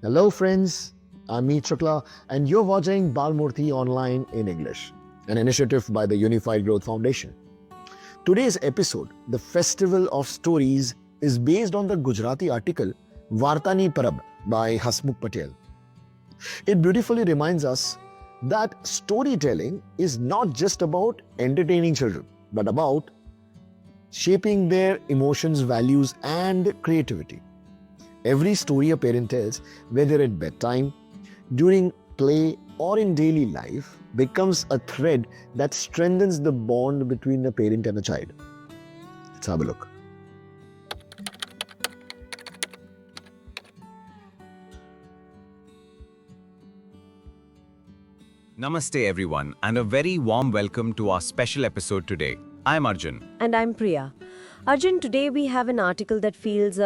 Hello, friends. I'm Meet Shukla, and you're watching Balmurthy Online in English, an initiative by the Unified Growth Foundation. Today's episode, The Festival of Stories, is based on the Gujarati article Vartani Parab by Hasmukh Patel. It beautifully reminds us that storytelling is not just about entertaining children, but about shaping their emotions, values, and creativity. Every story a parent tells, whether at bedtime, during play, or in daily life, becomes a thread that strengthens the bond between a parent and a child. Let's have a look. Namaste everyone and a very warm welcome to our special episode today. I'm Arjun. And I'm Priya. Arjun, today we have an article that feels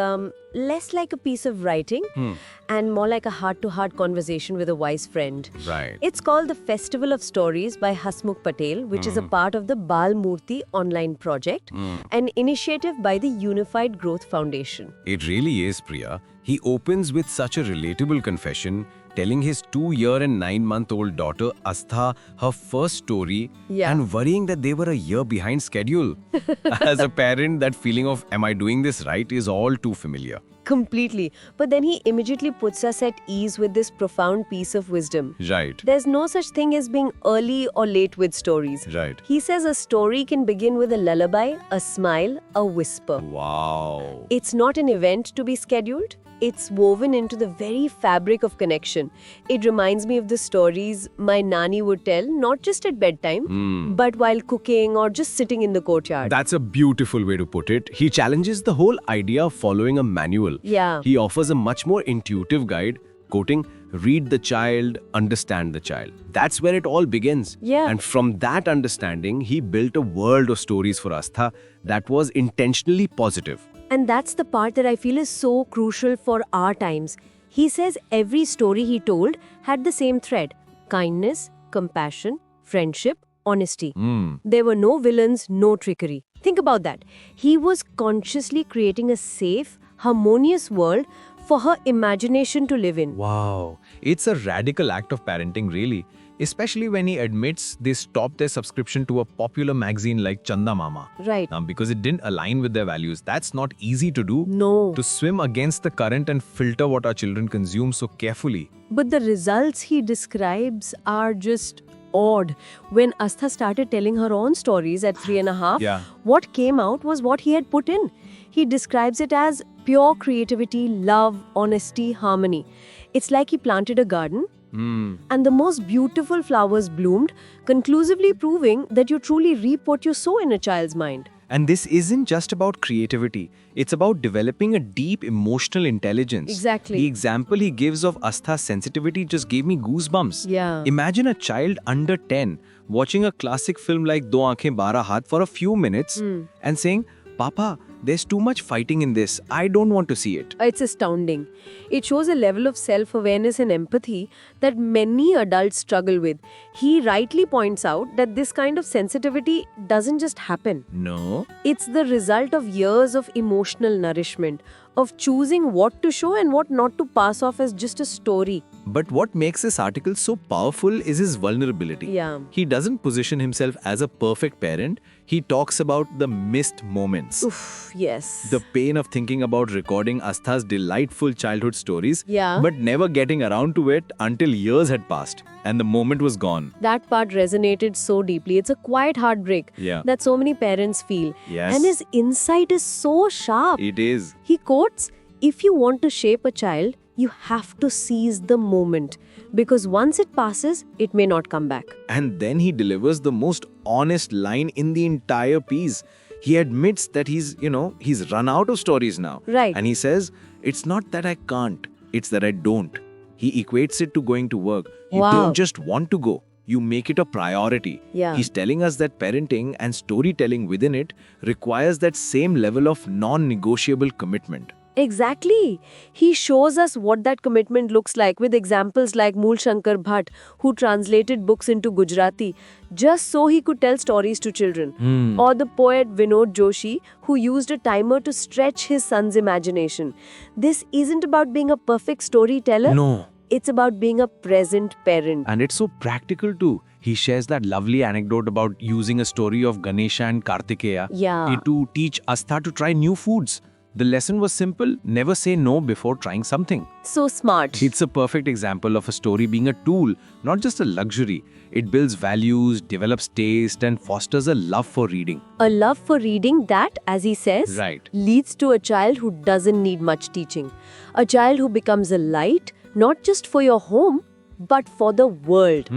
less like a piece of writing and more like a heart-to-heart conversation with a wise friend. Right. It's called The Festival of Stories by Hasmukh Patel, which is a part of the Balmurthy Online Project, an initiative by the Unified Growth Foundation. It really is, Priya. He opens with such a relatable confession, telling his 2-year and 9-month-old daughter Astha her first story and worrying that they were a year behind schedule. As a parent, that feeling of am I doing this right is all too familiar. Completely. But then he immediately puts us at ease with this profound piece of wisdom. Right. There's no such thing as being early or late with stories. Right. He says a story can begin with a lullaby, a smile, a whisper. Wow. It's not an event to be scheduled. It's woven into the very fabric of connection. It reminds me of the stories my nanny would tell, not just at bedtime, but while cooking or just sitting in the courtyard. That's a beautiful way to put it. He challenges the whole idea of following a manual. Yeah. He offers a much more intuitive guide, quoting, read the child, understand the child. That's where it all begins. Yeah. And from that understanding, he built a world of stories for Astha that was intentionally positive. And that's the part that I feel is so crucial for our times. He says every story he told had the same thread: kindness, compassion, friendship, honesty. There were no villains, no trickery. Think about that. He was consciously creating a safe, harmonious world for her imagination to live in. Wow, it's a radical act of parenting, really. Especially when he admits they stopped their subscription to a popular magazine like Chanda Mama. Right. Because it didn't align with their values. That's not easy to do. No. To swim against the current and filter what our children consume so carefully. But the results he describes are just odd. When Astha started telling her own stories at 3.5, what came out was what he had put in. He describes it as pure creativity, love, honesty, harmony. It's like he planted a garden, and the most beautiful flowers bloomed, conclusively proving that you truly reap what you sow in a child's mind. And this isn't just about creativity. It's about developing a deep emotional intelligence. Exactly. The example he gives of Astha's sensitivity just gave me goosebumps. Yeah. Imagine a child under 10 watching a classic film like Do Aankhein Bara Haath for a few minutes and saying, Papa, there's too much fighting in this. I don't want to see it. It's astounding. It shows a level of self-awareness and empathy that many adults struggle with. He rightly points out that this kind of sensitivity doesn't just happen. No. It's the result of years of emotional nourishment, of choosing what to show and what not to pass off as just a story. But what makes this article so powerful is his vulnerability. Yeah. He doesn't position himself as a perfect parent. He talks about the missed moments. Oof, yes. The pain of thinking about recording Astha's delightful childhood stories, Yeah. but never getting around to it until years had passed and the moment was gone. That part resonated so deeply. It's a quiet heartbreak Yeah. that so many parents feel. Yes. And his insight is so sharp. It is. He quotes, if you want to shape a child, you have to seize the moment, because once it passes, it may not come back. And then he delivers the most honest line in the entire piece. He admits that he's run out of stories now. Right. And he says, it's not that I can't, it's that I don't. He equates it to going to work. You Wow. don't just want to go, you make it a priority. Yeah. He's telling us that parenting and storytelling within it requires that same level of non-negotiable commitment. Exactly. He shows us what that commitment looks like with examples like Mool Shankar Bhatt, who translated books into Gujarati just so he could tell stories to children. Or the poet Vinod Joshi, who used a timer to stretch his son's imagination. This isn't about being a perfect storyteller. No. It's about being a present parent. And it's so practical too. He shares that lovely anecdote about using a story of Ganesha and Kartikeya Yeah. to teach Astha to try new foods. The lesson was simple: never say no before trying something. So smart. It's a perfect example of a story being a tool, not just a luxury. It builds values, develops taste, and fosters a love for reading. A love for reading that, as he says, Right. leads to a child who doesn't need much teaching. A child who becomes a light, not just for your home, but for the world.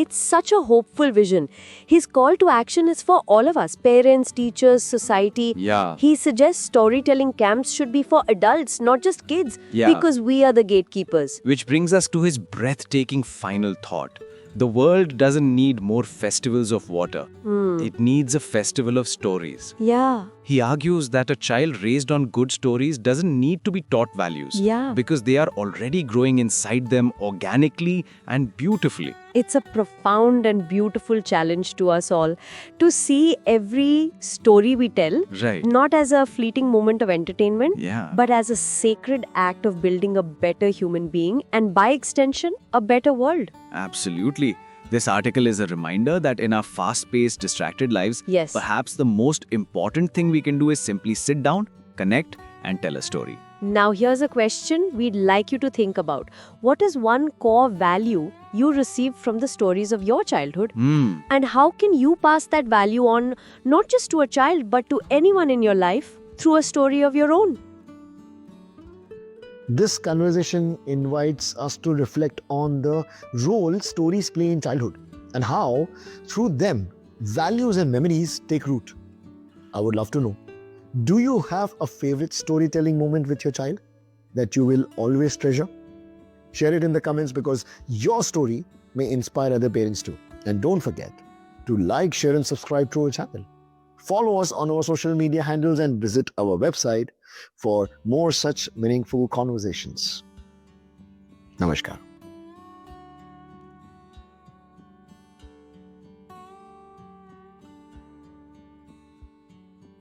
It's such a hopeful vision. His call to action is for all of us, parents, teachers, society. Yeah. He suggests storytelling camps should be for adults, not just kids, Yeah. because we are the gatekeepers. Which brings us to his breathtaking final thought. The world doesn't need more festivals of water. It needs a festival of stories. Yeah. He argues that a child raised on good stories doesn't need to be taught values. Yeah. Because they are already growing inside them organically and beautifully. It's a profound and beautiful challenge to us all to see every story we tell Right. not as a fleeting moment of entertainment, Yeah. but as a sacred act of building a better human being and by extension, a better world. Absolutely. This article is a reminder that in our fast-paced, distracted lives, Yes. perhaps the most important thing we can do is simply sit down, connect, and tell a story. Now, here's a question we'd like you to think about. What is one core value you received from the stories of your childhood? And how can you pass that value on not just to a child but to anyone in your life through a story of your own? This conversation invites us to reflect on the role stories play in childhood and how, through them, values and memories take root. I would love to know, do you have a favorite storytelling moment with your child that you will always treasure? Share it in the comments because your story may inspire other parents too. And don't forget to like, share, and subscribe to our channel. Follow us on our social media handles and visit our website for more such meaningful conversations. Namaskar.